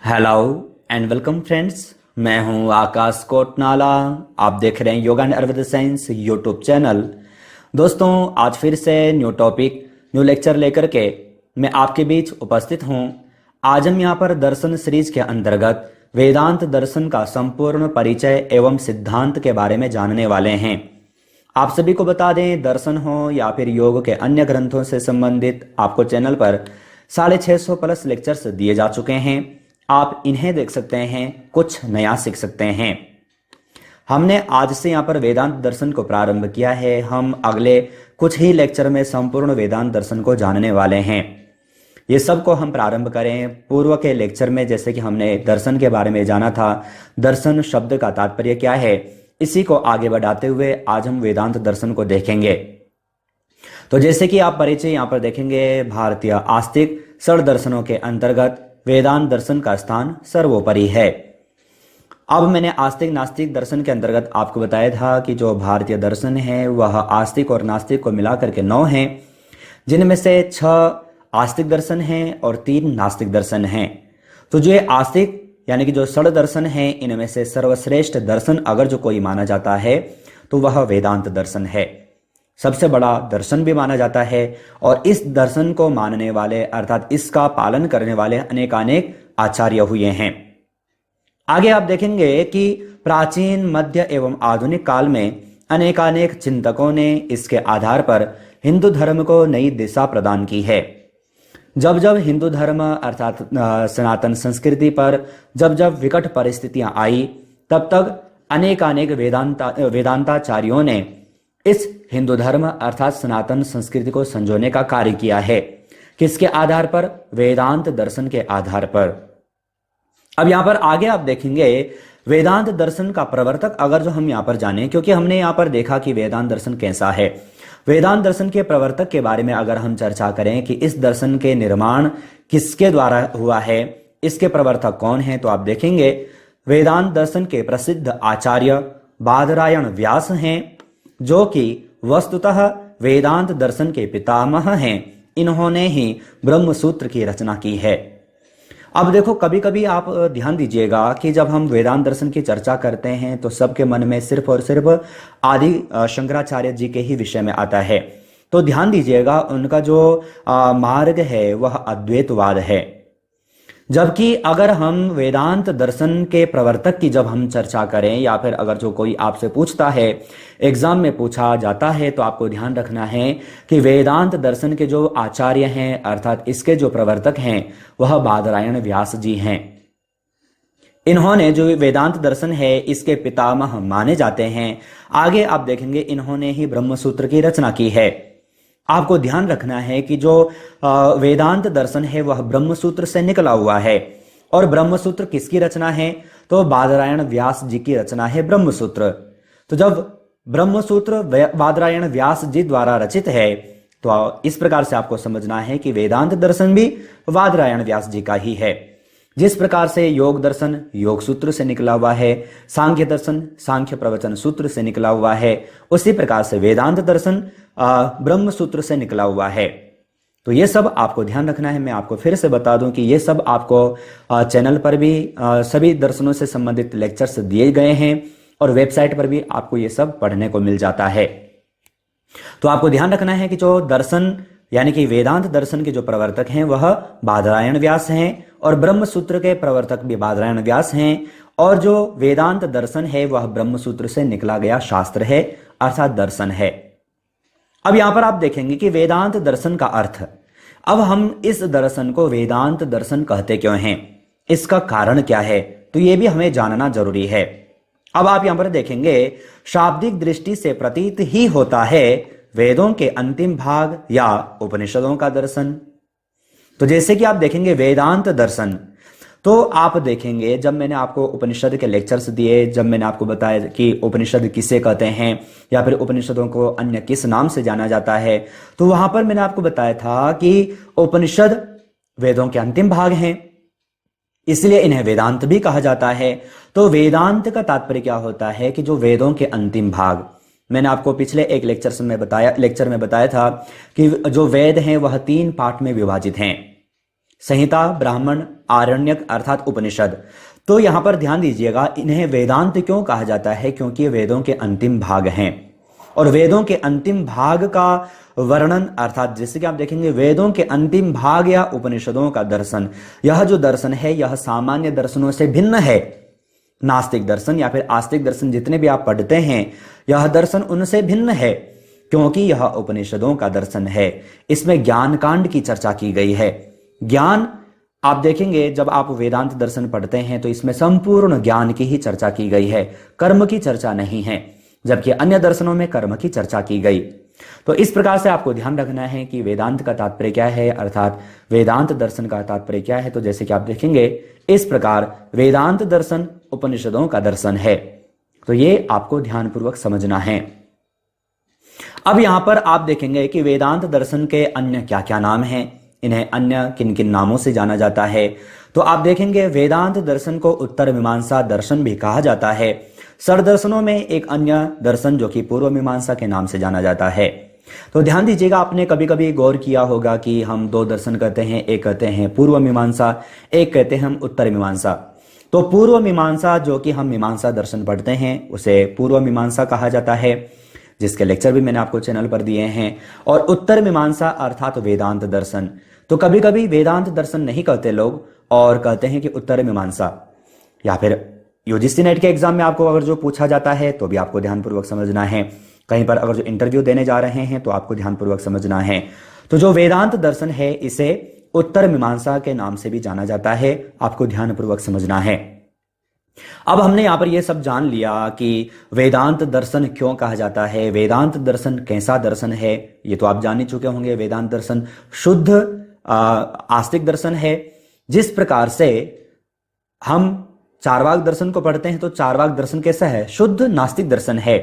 Hello and welcome friends. मैं हूं आकाश कोटनाला। आप देख रहे हैं yoga and Ayurveda science YouTube channel. दोस्तों, आज फिर से न्यू टॉपिक न्यू लेक्चर लेकर के मैं आपके बीच उपस्थित हूं। आज हम यहां पर दर्शन सीरीज के अंतर्गत वेदांत दर्शन का संपूर्ण परिचय एवं सिद्धांत के बारे में जानने वाले हैं। आप सभी को बता दें, दर्शन हो या फिर योग के अन्य ग्रंथों से संबंधित आपको चैनल पर 650 प्लस लेक्चर्स दिए जा चुके हैं। आप इन्हें देख सकते हैं, कुछ नया सीख सकते हैं। हमने आज से यहाँ पर वेदांत दर्शन को प्रारंभ किया है। हम अगले कुछ ही लेक्चर में संपूर्ण वेदांत दर्शन को जानने वाले हैं। ये सब को हम प्रारंभ करें। पूर्व के लेक्चर में जैसे कि हमने दर्शन के बारे में जाना था, दर्शन शब्द का तात्पर्य क्या है, इसी को आगे बढ़ाते हुए आज हम वेदांत दर्शन को देखेंगे। तो जैसे कि आप परिचय यहाँ पर देखेंगे, भारतीय आस्तिक षड दर्शनों के अंतर्गत वेदांत दर्शन का स्थान सर्वोपरि है। अब मैंने आस्तिक नास्तिक दर्शन के अंतर्गत आपको बताया था कि जो भारतीय दर्शन है वह आस्तिक और नास्तिक को मिलाकर के 9 हैं, जिनमें से 6 आस्तिक दर्शन हैं और 3 नास्तिक दर्शन हैं। तो जो ये आस्तिक यानी कि जो षड दर्शन है, इनमें से सर्वश्रेष्ठ दर्शन अगर जो कोई माना जाता है तो वह वेदांत दर्शन है। सबसे बड़ा दर्शन भी माना जाता है और इस दर्शन को मानने वाले अर्थात इसका पालन करने वाले अनेकानेक आचार्य हुए हैं। आगे आप देखेंगे कि प्राचीन, मध्य एवं आधुनिक काल में अनेकानेक चिंतकों ने इसके आधार पर हिंदू धर्म को नई दिशा प्रदान की है। जब जब हिंदू धर्म अर्थात सनातन संस्कृति पर जब जब विकट परिस्थितियां आई, तब तक अनेकानेक वेदांताचार्यों ने इस हिंदू धर्म अर्थात सनातन संस्कृति को संजोने का कार्य किया है। किसके आधार पर? वेदांत दर्शन के आधार पर। अब यहां पर आगे आप देखेंगे वेदांत दर्शन का प्रवर्तक अगर जो हम यहां पर जाने, क्योंकि हमने यहां पर देखा कि वेदांत दर्शन कैसा है। वेदांत दर्शन के प्रवर्तक के बारे में अगर हम चर्चा करें कि इस दर्शन के निर्माण किसके द्वारा हुआ है, इसके प्रवर्तक कौन है, तो आप देखेंगे वेदांत दर्शन के प्रसिद्ध आचार्य बादरायण व्यास हैं, जो कि वस्तुतः वेदांत दर्शन के पितामह हैं। इन्होंने ही ब्रह्म सूत्र की रचना की है। अब देखो, कभी कभी आप ध्यान दीजिएगा कि जब हम वेदांत दर्शन की चर्चा करते हैं तो सबके मन में सिर्फ और सिर्फ आदि शंकराचार्य जी के ही विषय में आता है। तो ध्यान दीजिएगा, उनका जो मार्ग है वह अद्वैतवाद है। जबकि अगर हम वेदांत दर्शन के प्रवर्तक की जब हम चर्चा करें या फिर अगर जो कोई आपसे पूछता है, एग्जाम में पूछा जाता है, तो आपको ध्यान रखना है कि वेदांत दर्शन के जो आचार्य हैं अर्थात इसके जो प्रवर्तक हैं वह बादरायण व्यास जी हैं। इन्होंने जो वेदांत दर्शन है इसके पितामह माने जाते हैं। आगे आप देखेंगे इन्होंने ही ब्रह्म सूत्र की रचना की है। आपको ध्यान रखना है कि जो वेदांत दर्शन है वह ब्रह्म सूत्र से निकला हुआ है। और ब्रह्म सूत्र किसकी रचना है? तो बादरायण व्यास जी की रचना है ब्रह्म सूत्र। तो जब ब्रह्म सूत्र बादरायण व्यास जी द्वारा रचित है तो इस प्रकार से आपको समझना है कि वेदांत दर्शन भी बादरायण व्यास जी का ही है। जिस प्रकार से योग दर्शन योग सूत्र से निकला हुआ है, सांख्य दर्शन सांख्य प्रवचन सूत्र से निकला हुआ है, उसी प्रकार से वेदांत दर्शन ब्रह्म सूत्र से निकला हुआ है। तो ये सब आपको ध्यान रखना है। मैं आपको फिर से बता दूं कि ये सब आपको चैनल पर भी सभी दर्शनों से संबंधित लेक्चर्स दिए गए हैं और वेबसाइट पर भी आपको ये सब पढ़ने को मिल जाता है। तो आपको ध्यान रखना है कि जो दर्शन यानी कि वेदांत दर्शन के जो प्रवर्तक हैं वह बादरायण व्यास हैं और ब्रह्म सूत्र के प्रवर्तक भी बादरायण व्यास हैं। और जो वेदांत दर्शन है वह ब्रह्म सूत्र से निकला गया शास्त्र है अर्थात दर्शन है। अब यहां पर आप देखेंगे कि वेदांत दर्शन का अर्थ, अब हम इस दर्शन को वेदांत दर्शन कहते क्यों हैं, इसका कारण क्या है, तो यह भी हमें जानना जरूरी है। अब आप यहां पर देखेंगे शाब्दिक दृष्टि से प्रतीत ही होता है वेदों के अंतिम भाग या उपनिषदों का दर्शन। तो जैसे कि आप देखेंगे वेदांत दर्शन, तो आप देखेंगे जब मैंने आपको उपनिषद के लेक्चर्स दिए, जब मैंने आपको बताया कि उपनिषद किसे कहते हैं या फिर उपनिषदों को अन्य किस नाम से जाना जाता है, तो वहां पर मैंने आपको बताया था कि उपनिषद वेदों के अंतिम भाग हैं, इसलिए इन्हें वेदांत भी कहा जाता है। तो वेदांत का तात्पर्य क्या होता है कि जो वेदों के अंतिम भाग, मैंने आपको पिछले एक लेक्चर में बताया था कि जो वेद हैं वह 3 पार्ट में विभाजित हैं। संहिता, ब्राह्मण, आरण्यक अर्थात उपनिषद। तो यहां पर ध्यान दीजिएगा, इन्हें वेदांत क्यों कहा जाता है? क्योंकि ये वेदों के अंतिम भाग हैं और वेदों के अंतिम भाग का वर्णन अर्थात जैसे कि आप देखेंगे वेदों के अंतिम भाग या उपनिषदों का दर्शन, यह जो दर्शन है यह सामान्य दर्शनों से भिन्न है। नास्तिक दर्शन या फिर आस्तिक दर्शन जितने भी आप पढ़ते हैं, यह दर्शन उनसे भिन्न है क्योंकि यह उपनिषदों का दर्शन है। इसमें ज्ञान कांड की चर्चा की गई है। ज्ञान आप देखेंगे जब आप वेदांत दर्शन पढ़ते हैं तो इसमें संपूर्ण ज्ञान की ही चर्चा की गई है, कर्म की चर्चा नहीं है, जबकि अन्य दर्शनों में कर्म की चर्चा की गई। तो इस प्रकार से आपको ध्यान रखना है कि वेदांत का तात्पर्य क्या है, अर्थात वेदांत दर्शन का तात्पर्य क्या है। तो जैसे कि आप देखेंगे इस प्रकार वेदांत दर्शन उपनिषदों का दर्शन है। तो ये आपको ध्यानपूर्वक समझना है। अब यहां पर आप देखेंगे कि वेदांत दर्शन के अन्य क्या क्या नाम हैं, इन्हें अन्य किन किन नामों से जाना जाता है। तो आप देखेंगे वेदांत दर्शन को उत्तर मीमांसा दर्शन भी कहा जाता है। षड्दर्शनों में एक अन्य दर्शन जो कि पूर्व मीमांसा के नाम से जाना जाता है। तो ध्यान दीजिएगा, आपने कभी कभी गौर किया होगा कि हम दो दर्शन कहते हैं, एक कहते हैं पूर्व मीमांसा, एक कहते हैं हम उत्तर मीमांसा। तो पूर्व मीमांसा जो कि हम मीमांसा दर्शन पढ़ते हैं उसे पूर्व मीमांसा कहा जाता है, जिसके लेक्चर भी मैंने आपको चैनल पर दिए हैं। और उत्तर मीमांसा अर्थात वेदांत दर्शन। तो कभी कभी वेदांत दर्शन नहीं कहते लोग और कहते हैं कि उत्तर मीमांसा, या फिर यूजीसी नेट के एग्जाम में आपको अगर जो पूछा जाता है तो भी आपको ध्यानपूर्वक समझना है। कहीं पर अगर जो इंटरव्यू देने जा रहे हैं तो आपको ध्यानपूर्वक समझना है। तो जो वेदांत दर्शन है इसे उत्तर मीमांसा के नाम से भी जाना जाता है, आपको ध्यानपूर्वक समझना है। अब हमने यहां पर यह सब जान लिया कि वेदांत दर्शन क्यों कहा जाता है, वेदांत दर्शन कैसा दर्शन है, ये तो आप जान ही चुके होंगे। वेदांत दर्शन शुद्ध आस्तिक दर्शन है। जिस प्रकार से हम चारवाक दर्शन को पढ़ते हैं तो चारवाक दर्शन कैसा है? शुद्ध नास्तिक दर्शन है।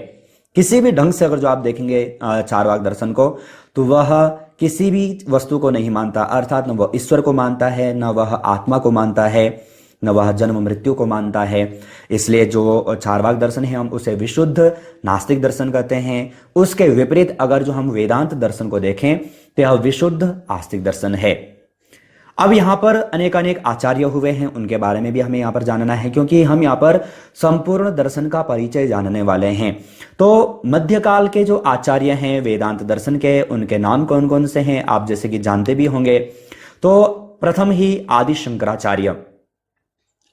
किसी भी ढंग से अगर जो आप देखेंगे चारवाक दर्शन को तो वह किसी भी वस्तु को नहीं मानता, अर्थात न वह ईश्वर को मानता है, न वह आत्मा को मानता है, न वह जन्म मृत्यु को मानता है। इसलिए जो चारवाक दर्शन है हम उसे विशुद्ध नास्तिक दर्शन कहते हैं। उसके विपरीत अगर जो हम वेदांत दर्शन को देखें तो यह विशुद्ध आस्तिक दर्शन है। अब यहां पर अनेक आचार्य हुए हैं, उनके बारे में भी हमें यहां पर जानना है क्योंकि हम यहां पर संपूर्ण दर्शन का परिचय जानने वाले हैं। तो मध्यकाल के जो आचार्य हैं वेदांत दर्शन के, उनके नाम कौन कौन से हैं आप जैसे कि जानते भी होंगे। तो प्रथम ही आदि शंकराचार्य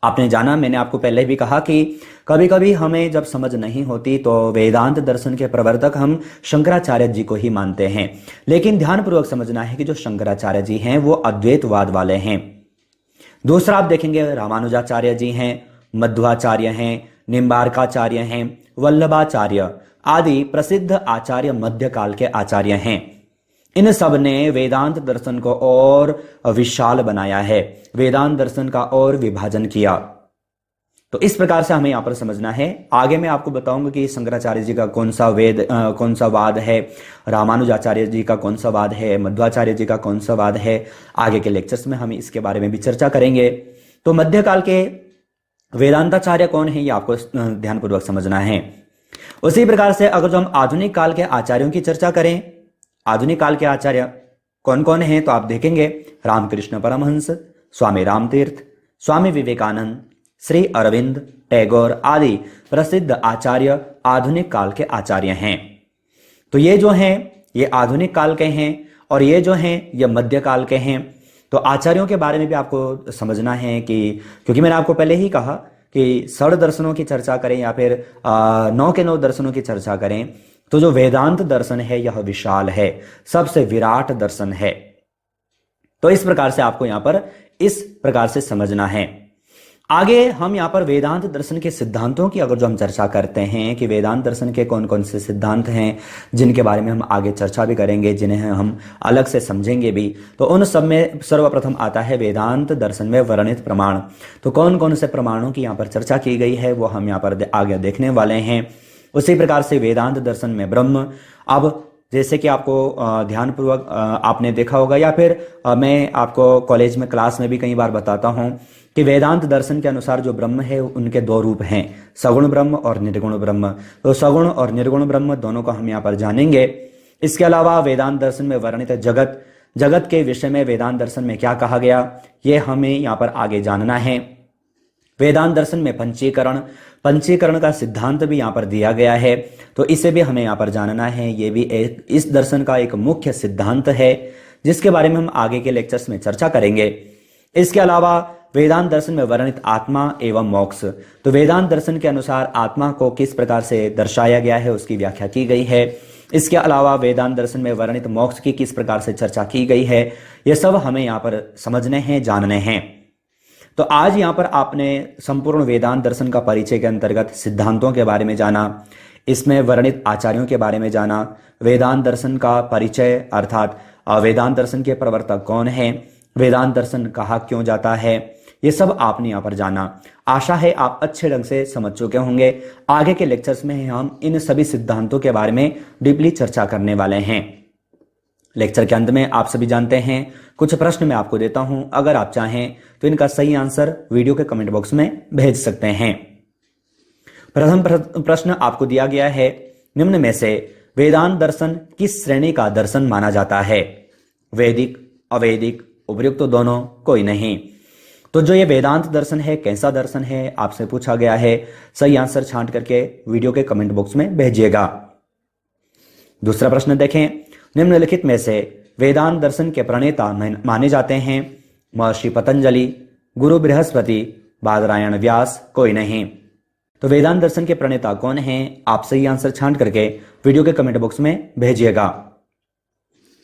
आपने जाना, मैंने आपको पहले भी कहा कि कभी कभी हमें जब समझ नहीं होती तो वेदांत दर्शन के प्रवर्तक हम शंकराचार्य जी को ही मानते हैं। लेकिन ध्यानपूर्वक समझना है कि जो शंकराचार्य जी हैं वो अद्वैतवाद वाले हैं। दूसरा आप देखेंगे रामानुजाचार्य जी हैं, मध्वाचार्य हैं, निम्बार्काचार्य हैं, वल्लभाचार्य आदि प्रसिद्ध आचार्य मध्यकाल के आचार्य हैं। इन सब ने वेदांत दर्शन को और विशाल बनाया है, वेदांत दर्शन का और विभाजन किया। तो इस प्रकार से हमें यहां पर समझना है। आगे मैं आपको बताऊंगा कि शंकराचार्य जी का कौन सा वाद है, रामानुजाचार्य जी का कौन सा वाद है, मध्वाचार्य जी का कौन सा वाद है। आगे के लेक्चर्स में हम इसके बारे में भी चर्चा करेंगे। तो मध्यकाल के वेदांताचार्य कौन है ये आपको ध्यानपूर्वक समझना है। उसी प्रकार से अगर जो हम आधुनिक काल के आचार्यों की चर्चा करें, आधुनिक काल के आचार्य कौन कौन हैं तो आप देखेंगे रामकृष्ण परमहंस, स्वामी रामतीर्थ, स्वामी विवेकानंद, श्री अरविंद, टैगोर आदि प्रसिद्ध आचार्य आधुनिक काल के आचार्य हैं। तो ये जो हैं ये आधुनिक काल के हैं और ये जो हैं ये मध्यकाल के हैं। तो आचार्यों के बारे में भी आपको समझना है कि क्योंकि मैंने आपको पहले ही कहा कि षड दर्शनों की चर्चा करें या फिर 9 के 9 दर्शनों की चर्चा करें तो जो वेदांत दर्शन है यह विशाल है, सबसे विराट दर्शन है। तो इस प्रकार से आपको यहां पर इस प्रकार से समझना है। आगे हम यहां पर वेदांत दर्शन के सिद्धांतों की अगर जो हम चर्चा करते हैं कि वेदांत दर्शन के कौन कौन से सिद्धांत हैं जिनके बारे में हम आगे चर्चा भी करेंगे, जिन्हें हम अलग से समझेंगे भी, तो उन सब में सर्वप्रथम आता है वेदांत दर्शन में वर्णित प्रमाण। तो कौन कौन से प्रमाणों की यहां पर चर्चा की गई है वो हम यहां पर आगे देखने वाले हैं। उसी प्रकार से वेदांत दर्शन में ब्रह्म, अब जैसे कि आपको ध्यानपूर्वक आपने देखा होगा या फिर मैं आपको कॉलेज में क्लास में भी कई बार बताता हूं कि वेदांत दर्शन के अनुसार जो ब्रह्म है उनके 2 रूप हैं, सगुण ब्रह्म और निर्गुण ब्रह्म। तो सगुण और निर्गुण ब्रह्म दोनों को हम यहाँ पर जानेंगे। इसके अलावा वेदांत दर्शन में वर्णित जगत जगत के विषय में वेदांत दर्शन में क्या कहा गया, ये हमें यहाँ पर आगे जानना है। वेदांत दर्शन में पंचीकरण का सिद्धांत भी यहाँ पर दिया गया है, तो इसे भी हमें यहाँ पर जानना है। ये भी इस दर्शन का एक मुख्य सिद्धांत है जिसके बारे में हम आगे के लेक्चर्स में चर्चा करेंगे। इसके अलावा वेदांत दर्शन में वर्णित आत्मा एवं मोक्ष, तो वेदांत दर्शन के अनुसार आत्मा को किस प्रकार से दर्शाया गया है उसकी व्याख्या की गई है। इसके अलावा वेदांत दर्शन में वर्णित मोक्ष की किस प्रकार से चर्चा की गई है, ये सब हमें यहाँ पर समझने हैं, जानने हैं। तो आज यहाँ पर आपने संपूर्ण वेदांत दर्शन का परिचय के अंतर्गत सिद्धांतों के बारे में जाना, इसमें वर्णित आचार्यों के बारे में जाना, वेदांत दर्शन का परिचय अर्थात वेदांत दर्शन के प्रवर्तक कौन है, वेदांत दर्शन कहा क्यों जाता है, ये सब आपने यहाँ पर जाना। आशा है आप अच्छे ढंग से समझ चुके होंगे। आगे के लेक्चर्स में हम इन सभी सिद्धांतों के बारे में डीपली चर्चा करने वाले हैं। लेक्चर के अंत में आप सभी जानते हैं कुछ प्रश्न मैं आपको देता हूं, अगर आप चाहें तो इनका सही आंसर वीडियो के कमेंट बॉक्स में भेज सकते हैं। प्रथम प्रश्न आपको दिया गया है, निम्न में से वेदांत दर्शन किस श्रेणी का दर्शन माना जाता है, वैदिक, अवैदिक, उपर्युक्त तो दोनों, कोई नहीं। तो जो ये वेदांत दर्शन है कैसा दर्शन है आपसे पूछा गया है, सही आंसर छांट करके वीडियो के कमेंट बॉक्स में भेजिएगा। दूसरा प्रश्न देखें, निम्नलिखित में से वेदांत दर्शन के प्रणेता माने जाते हैं महर्षि पतंजलि, गुरु बृहस्पति, बादरायण व्यास, कोई नहीं। तो वेदांत दर्शन के प्रणेता कौन हैं, आप सही आंसर छांट करके वीडियो के कमेंट बॉक्स में भेजिएगा।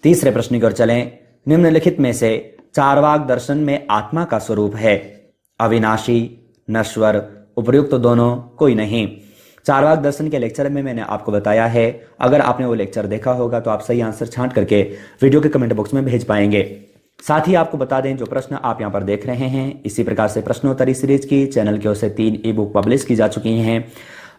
तीसरे प्रश्न की ओर चलें, निम्नलिखित में से चारवाक दर्शन में आत्मा का स्वरूप है अविनाशी, नश्वर, उपर्युक्त तो दोनों, कोई नहीं। चारवाक दर्शन के लेक्चर में मैंने आपको बताया है, अगर आपने वो लेक्चर देखा होगा तो आप सही आंसर छांट करके वीडियो के कमेंट बॉक्स में भेज पाएंगे। साथ ही आपको बता दें जो प्रश्न आप यहाँ पर देख रहे हैं, इसी प्रकार से प्रश्नोत्तरी सीरीज की चैनल की ओर से 3 ई बुक पब्लिश की जा चुकी हैं।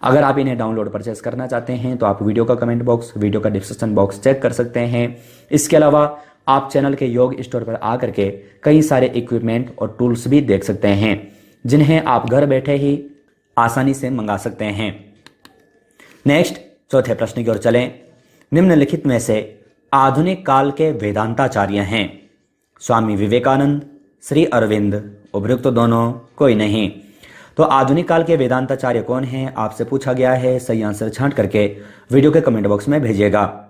अगर आप इन्हें डाउनलोड परचेस करना चाहते हैं तो आप वीडियो का कमेंट बॉक्स, वीडियो का डिस्क्रिप्शन बॉक्स चेक कर सकते हैं। इसके अलावा आप चैनल के योग स्टोर पर आकर के कई सारे इक्विपमेंट और टूल्स भी देख सकते हैं जिन्हें आप घर बैठे ही आसानी से मंगा सकते हैं। नेक्स्ट चौथे प्रश्न की ओर चलें, निम्नलिखित में से आधुनिक काल के वेदांताचार्य हैं स्वामी विवेकानंद, श्री अरविंद, उपर्युक्त तो दोनों, कोई नहीं। तो आधुनिक काल के वेदांताचार्य कौन हैं आपसे पूछा गया है, सही आंसर छांट करके वीडियो के कमेंट बॉक्स में भेजिएगा।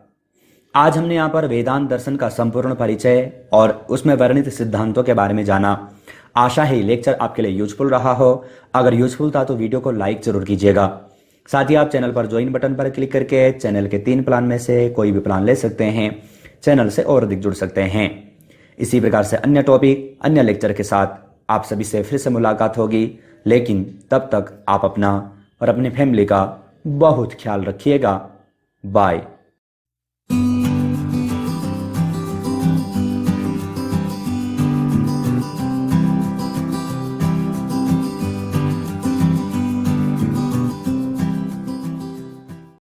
आज हमने यहाँ पर वेदांत दर्शन का संपूर्ण परिचय और उसमें वर्णित सिद्धांतों के बारे में जाना। आशा है लेक्चर आपके लिए यूजफुल रहा हो। अगर यूजफुल था तो वीडियो को लाइक जरूर कीजिएगा। साथ ही आप चैनल पर ज्वाइन बटन पर क्लिक करके चैनल के 3 प्लान में से कोई भी प्लान ले सकते हैं, चैनल से और अधिक जुड़ सकते हैं। इसी प्रकार से अन्य टॉपिक, अन्य लेक्चर के साथ आप सभी से फिर से मुलाकात होगी, लेकिन तब तक आप अपना और अपनी फैमिली का बहुत ख्याल रखिएगा। बाय।